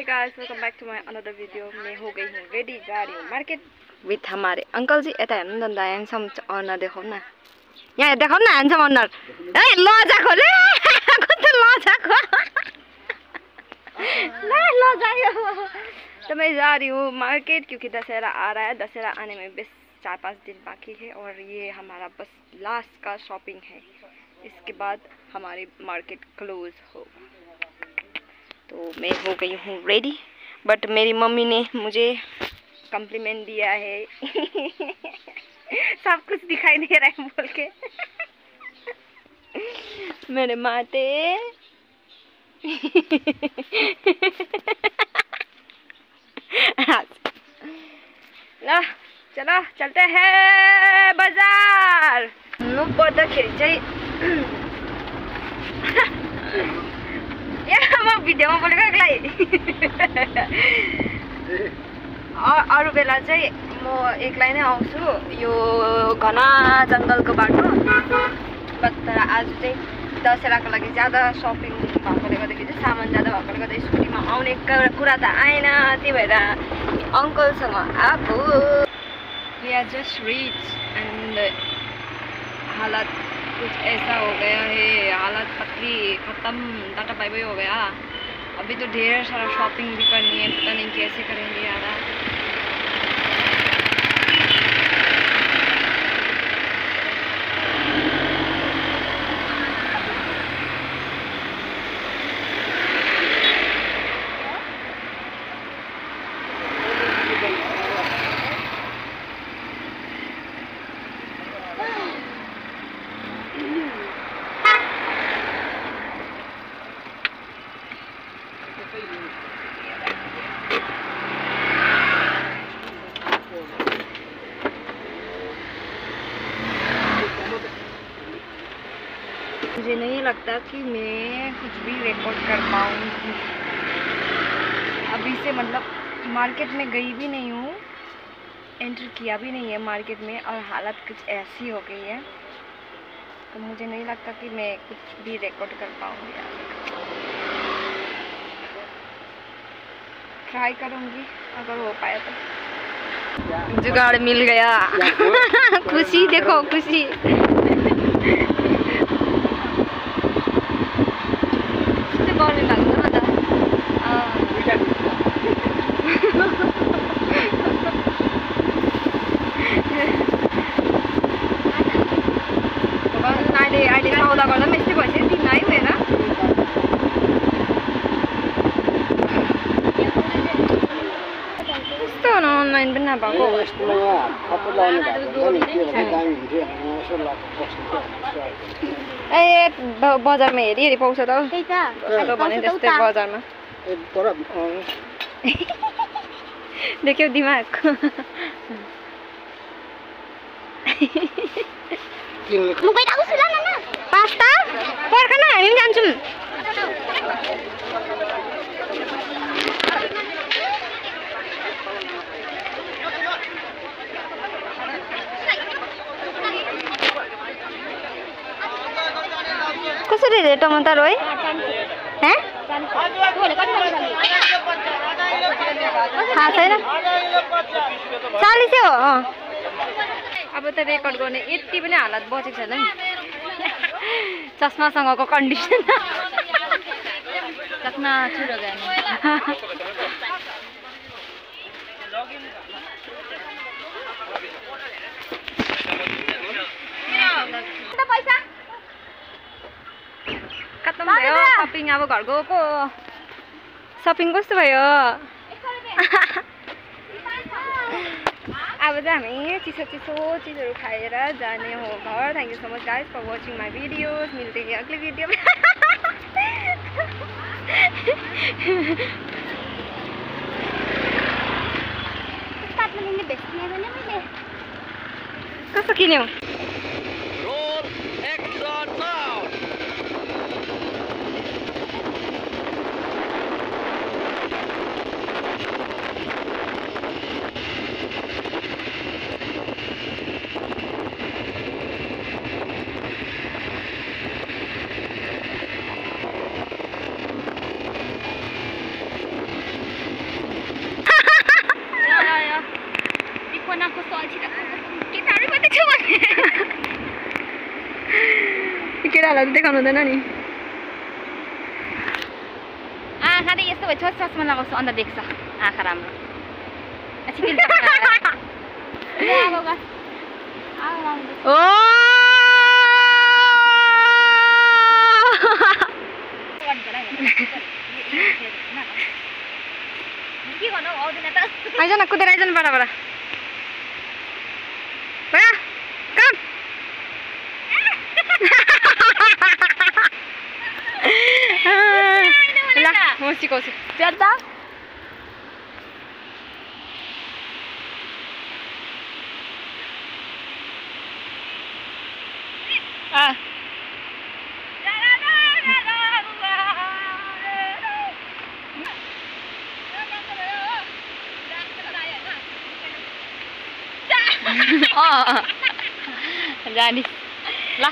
हे guys, welcome back to my another video. मैं हो गई हूँ रेडी, जा रही हूँ मार्केट विथ हमारे अंकल जी। यता हेर्नु न, ह्यान्डसम अनुहार देखाउँ न, यहाँ देखाउँ न ह्यान्डसम अनुहार। ए लजाको ले कस्तो लजाको लजायो। तो मैं जा रही हूँ मार्केट क्योंकि दशहरा आ रहा है। दशहरा आने में बस 4-5 दिन बाकी है और ये हमारा बस लास्ट का शॉपिंग है। इसके बाद हमारी मार्केट क्लोज होगा। तो मैं हो गई हूँ रेडी, बट मेरी मम्मी ने मुझे कम्प्लीमेंट दिया है सब कुछ दिखाई दे रहा है बोल के मेरे माते ल चलो चलते हैं बाजार। नु पर्दाखेरि चाहिँ म भिडियोमा बोलेको एक्लै अरू बेला चाहिँ म एक्लै नै आउँछु यो घना जङ्गलको बाटो। तर आज चाहिँ दशहराको लागि ज्यादा सपिङ भएकोले गर्दाखेरि चाहिँ सामान ज्यादा भएकोले गर्दा स्कुटीमा आउने कुरा त आएन, त्यही भएर अङ्कलसँग आएको। We are just reach and हालत कुछ ऐसा हो गया है, हालत पतली ख़त्म, डाटा बाई बाई हो गया। अभी तो ढेर सारा शॉपिंग भी करनी है, पता नहीं कैसे करेंगे यार। मुझे नहीं लगता कि मैं कुछ भी रिकॉर्ड कर पाऊँगी अभी से। मतलब मार्केट में गई भी नहीं हूँ, एंटर किया भी नहीं है मार्केट में और हालत कुछ ऐसी हो गई है, तो मुझे नहीं लगता कि मैं कुछ भी रिकॉर्ड कर पाऊँगी। ट्राई करूँगी अगर हो पाया तो। जुगाड़ मिल गया खुशी देखो खुशी। गर्मी लाग्दैन त अहिले सौदा गर्दा पनि यस्तै भइसक्यो, दिन आयो हेर। कस्तो अनलाइन पनि नभएको ए बजारमा हेरी हेरी पाउँछ त भने जस्तै बजारमा देख्यौ दिमाग पास्ता पर्ख न, हामी पनि जान्छौँ। कसरी रे टमाटर हो है? थाहा छैन, 40 हो। अब त रेकर्ड गर्ने यति पनि हालत बचेको छैन नि चस्मासँगको कन्डिसन चस्मा छुरो गयो। खत्तम भयो सपिङ। अब घर गएको सपिङ कस्तो भयो अब चाहिँ हामी चिसो चिसो चिजहरू खाएर जाने हो घर। Thank you so much guys for watching my videos. मिलते हैं अगले वीडियो में। कस्तो किन्यौ? तपाईँहरूलाई देखाउनु हुँदैन नि आँखाले यस्तो भयो चस्मा लगाउँछु अन्त देख्छ आँखा राम्रो ओ आइज न कुदेर आइज न बराबर कम ल म सिकाउँछु ज्यादा जानी ल